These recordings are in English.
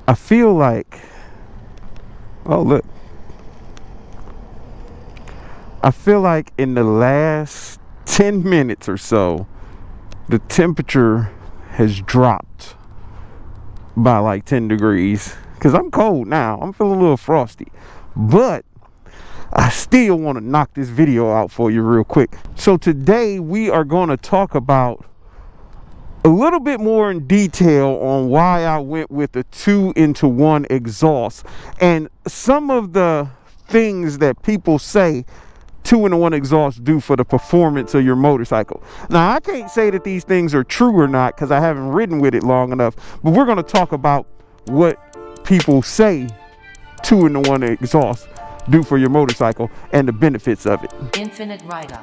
I feel like, oh look, I feel like in the last 10 minutes or so, the temperature has dropped by like 10 degrees. Because I'm cold now. I'm feeling a little frosty. But I still want to knock this video out for you real quick. So today we are going to talk about a little bit more in detail on why I went with a 2-in-1 exhaust. And some of the things that people say 2-in-1 exhaust do for the performance of your motorcycle. Now, I can't say that these things are true or not because I haven't ridden with it long enough, but we're going to talk about what people say 2-in-1 exhaust do for your motorcycle and the benefits of it. Infinit Ryda.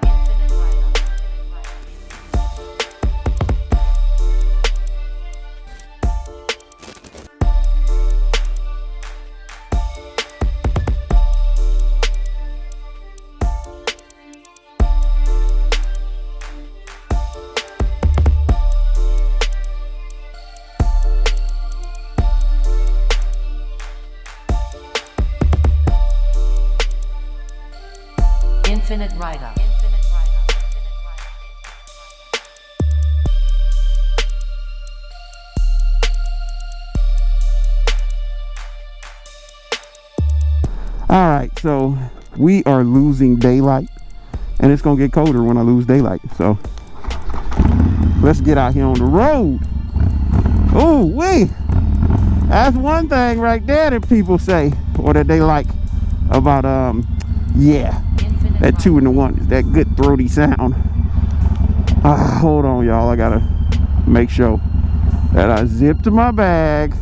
Infinit Ryda. Alright, so we are losing daylight, and it's gonna get colder when I lose daylight, so let's get out here on the road. Oh wait, that's one thing right there that people say, or that they like about yeah, that 2-in-1 is that good throaty sound. Hold on, y'all. I gotta make sure that I zipped my bag.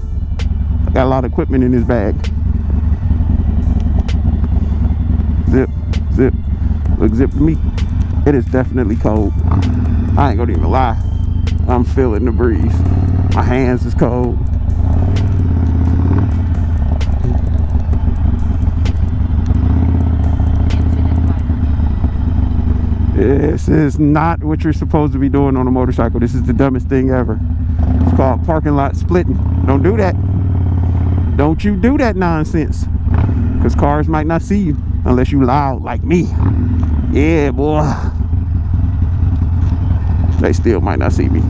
I got a lot of equipment in this bag. Zip, zip. Look, zip to me. It is definitely cold. I ain't gonna even lie. I'm feeling the breeze. My hands is cold. This is not what you're supposed to be doing on a motorcycle. This is the dumbest thing ever. It's called parking lot splitting. Don't do that. Don't you do that nonsense. Because cars might not see you unless you loud like me. Yeah, boy. They still might not see me.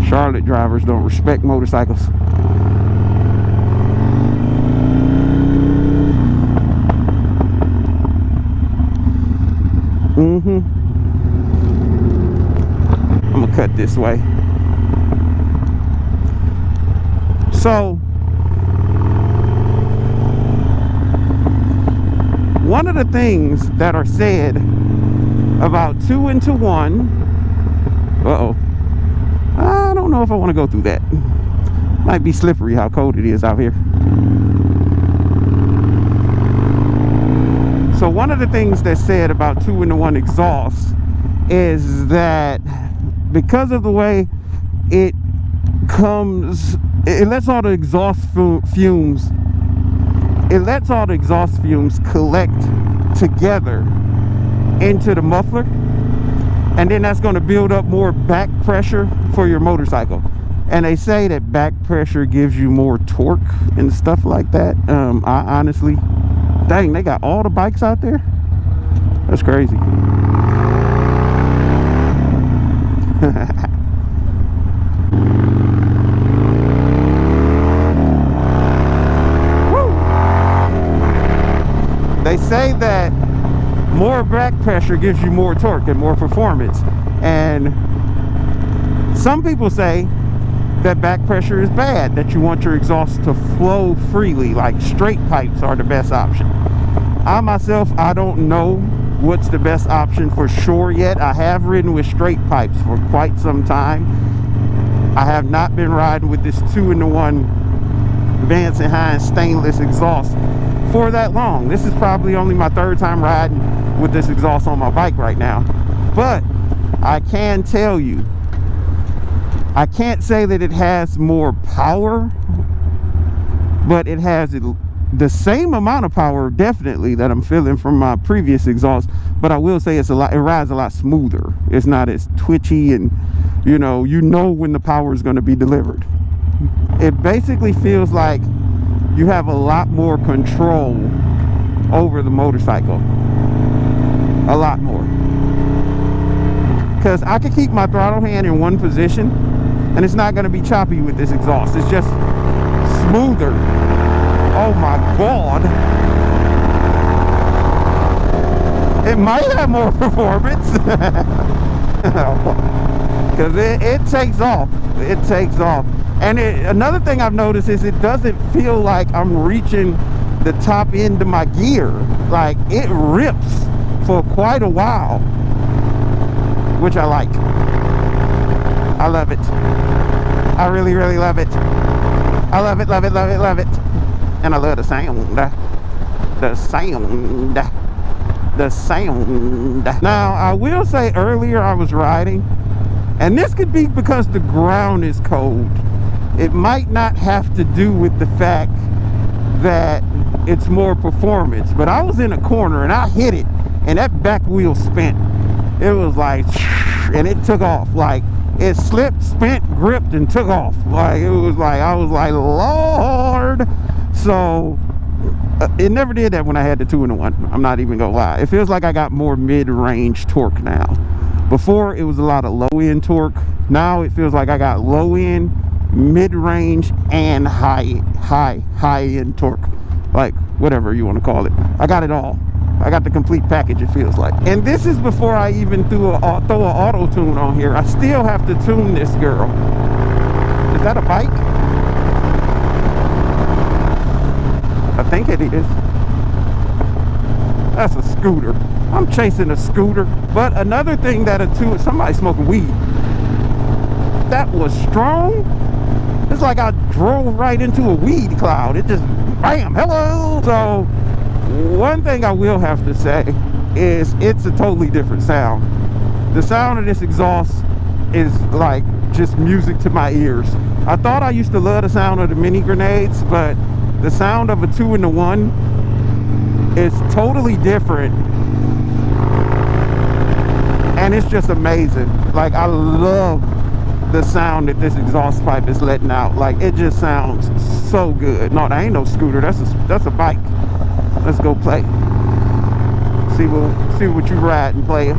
Charlotte drivers don't respect motorcycles. I'm gonna cut this way. So one of the things that are said about 2-in-1, I don't know if I want to go through that. Might be slippery how cold it is out here. So one of the things that's said about 2-in-1 exhaust is that because of the way it comes, it lets all the exhaust fumes, collect together into the muffler, and then that's going to build up more back pressure for your motorcycle. And they say that back pressure gives you more torque and stuff like that. I honestly, dang, they got all the bikes out there. That's crazy. They say that more back pressure gives you more torque and more performance, and some people say that back pressure is bad, that you want your exhaust to flow freely, like straight pipes are the best option. I myself, I don't know what's the best option for sure yet. I have ridden with straight pipes for quite some time. I have not been riding with this 2-in-1 Vance & Hines stainless exhaust for that long. This is probably only my third time riding with this exhaust on my bike right now. But I can tell you, I can't say that it has more power, but it has the same amount of power, definitely, that I'm feeling from my previous exhaust. But I will say it rides a lot smoother. It's not as twitchy, and you know when the power is going to be delivered. It basically feels like you have a lot more control over the motorcycle. A lot more. Because I can keep my throttle hand in one position and it's not going to be choppy with this exhaust. It's just smoother. Oh my God. It might have more performance. Because it takes off. It takes off. And another thing I've noticed is it doesn't feel like I'm reaching the top end of my gear. Like, it rips for quite a while, which I like. I love it. I really, really love it. I love it, love it, love it, love it. And I love the sound. The sound. The sound. Now, I will say earlier I was riding, and this could be because the ground is cold. It might not have to do with the fact that it's more performance, but I was in a corner and I hit it, and that back wheel spent. It was like, and it took off. Like, it slipped, spent, gripped, and took off. Like, it was like, I was like, Lord. So it never did that when I had the 2-in-1. I'm not even gonna lie. It feels like I got more mid-range torque now. Before, it was a lot of low-end torque. Now it feels like I got low-end, mid-range, and high-end torque. Like, whatever you want to call it. I got it all. I got the complete package, it feels like. And this is before I even throw an auto tune on here. I still have to tune this girl. Is that a bike? I think it is. That's a scooter. I'm chasing a scooter. But another thing that somebody smoking weed. That was strong. It's like I drove right into a weed cloud. It just, bam, hello. So one thing I will have to say is it's a totally different sound. The sound of this exhaust is like just music to my ears. I thought I used to love the sound of the mini grenades, but the sound of a 2-in-1 is totally different, and it's just amazing. Like, I love the sound that this exhaust pipe is letting out. Like, it just sounds so good. No, that ain't no scooter. That's a bike. Let's go play. See what you riding, player.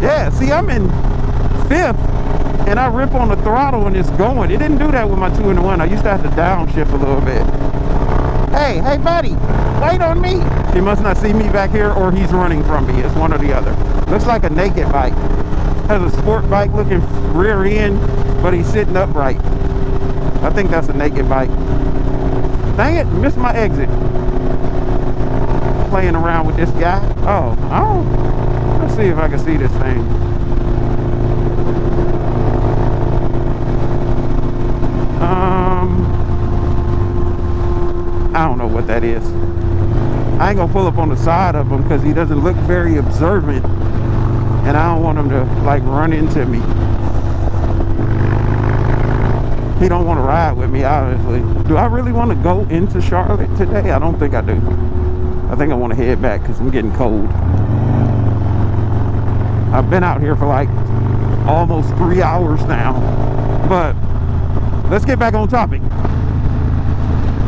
Yeah, see, I'm in 5th, and I rip on the throttle and it's going. It didn't do that with my 2-in-1. I used to have to downshift a little bit. Hey, buddy, wait on me. He must not see me back here, or he's running from me. It's one or the other. Looks like a naked bike. Has a sport bike looking rear end, but he's sitting upright. I think that's a naked bike. Dang it, missed my exit. Playing around with this guy. Oh, let's see if I can see this thing. I don't know what that is. I ain't gonna pull up on the side of him because he doesn't look very observant, and I don't want him to like run into me. He don't want to ride with me, obviously. Do I really want to go into Charlotte today? I don't think I do. I think I want to head back because I'm getting cold. I've been out here for like almost 3 hours now. But let's get back on topic.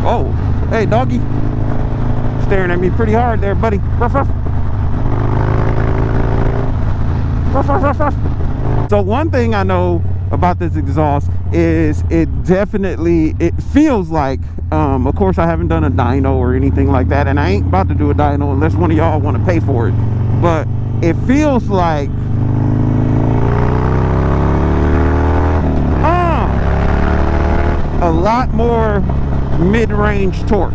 Oh, hey, doggy. Staring at me pretty hard there, buddy. Ruff, ruff. Ruff, ruff, ruff, ruff. So one thing I know about this exhaust is it feels like, of course I haven't done a dyno or anything like that, and I ain't about to do a dyno unless one of y'all want to pay for it, but it feels like a lot more mid-range torque,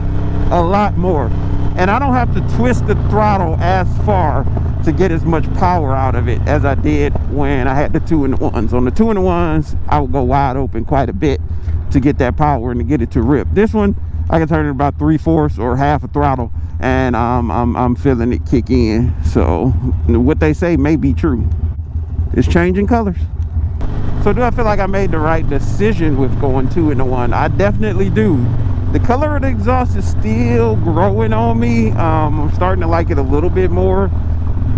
a lot more, and I don't have to twist the throttle as far to get as much power out of it as I did when I had the 2-in-1s. On the 2-in-1s, I would go wide open quite a bit to get that power and to get it to rip. This one, I can turn it about 3/4 or half a throttle, and I'm feeling it kick in. So what they say may be true. It's changing colors. So do I feel like I made the right decision with going 2-in-1? I definitely do. The color of the exhaust is still growing on me. I'm starting to like it a little bit more,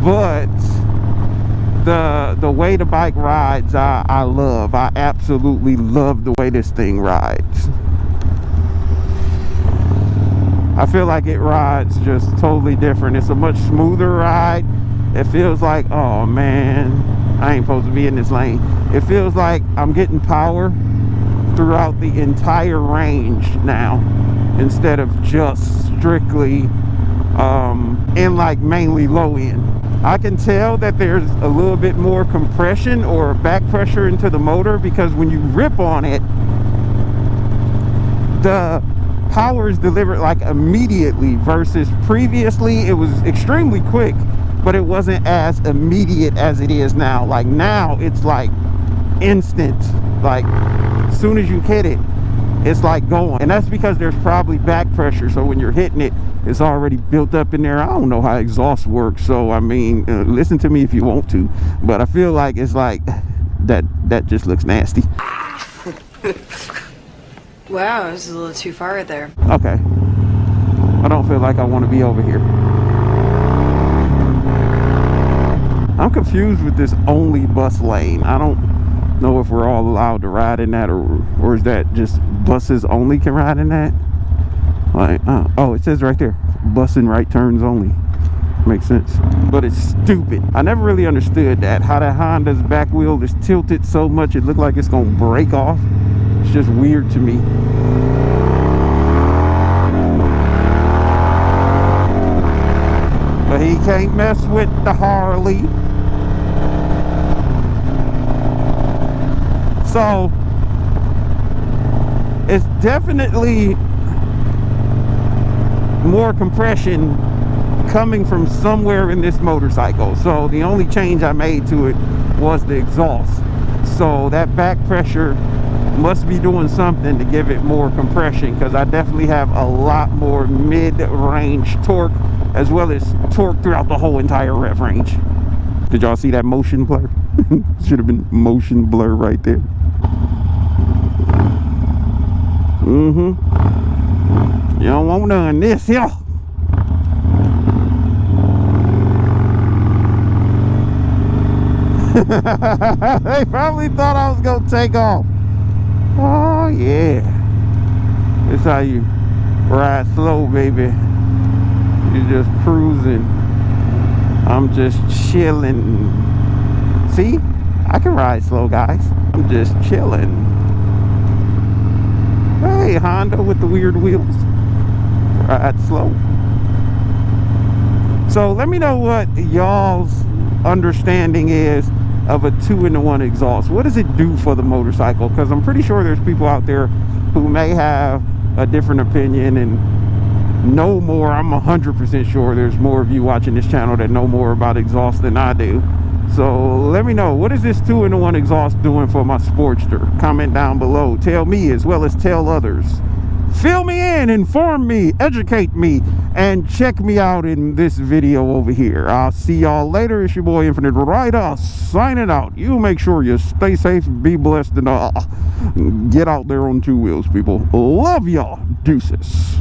but the way the bike rides, I love. I absolutely love the way this thing rides. I feel like it rides just totally different. It's a much smoother ride. It feels like, oh man, I ain't supposed to be in this lane. It feels like I'm getting power throughout the entire range now, instead of just strictly in like mainly low end. I can tell that there's a little bit more compression or back pressure into the motor, because when you rip on it, the power is delivered like immediately, versus previously it was extremely quick, but it wasn't as immediate as it is now. Like now it's like instant, like as soon as you hit it, it's like going. And that's because there's probably back pressure, so when you're hitting it, it's already built up in there. I don't know how exhaust works, so I mean, listen to me if you want to, but I feel like it's like that just looks nasty. Wow, this is a little too far there. Okay, I don't feel like I want to be over here. I'm confused with this only bus lane. I don't know if we're all allowed to ride in that, or is that just buses only can ride in that? Like, oh, it says right there, bus and right turns only. Makes sense, but it's stupid. I never really understood that, how the Honda's back wheel is tilted so much it looked like it's gonna break off. It's just weird to me. But he can't mess with the Harley. So it's definitely more compression coming from somewhere in this motorcycle. So the only change I made to it was the exhaust. So that back pressure must be doing something to give it more compression, because I definitely have a lot more mid-range torque, as well as torque throughout the whole entire rev range. Did y'all see that motion blur? Should have been motion blur right there. You don't want none of this here. They probably thought I was gonna take off. Oh yeah, this how you ride slow, baby. You're just cruising. I'm just chilling. See, I can ride slow, guys. I'm just chilling. Hey, Honda with the weird wheels. Ride slow. So let me know what y'all's understanding is of a 2-in-1 exhaust. What does it do for the motorcycle? Because I'm pretty sure there's people out there who may have a different opinion and know more. I'm 100% sure there's more of you watching this channel that know more about exhaust than I do. So let me know, what is this 2-in-1 exhaust doing for my Sportster? Comment down below. Tell me as well as tell others. Fill me in, inform me, educate me, and check me out in this video over here. I'll see y'all later. It's your boy Infinit Ryda signing out. You make sure you stay safe, be blessed, and get out there on 2 wheels, people. Love y'all. Deuces.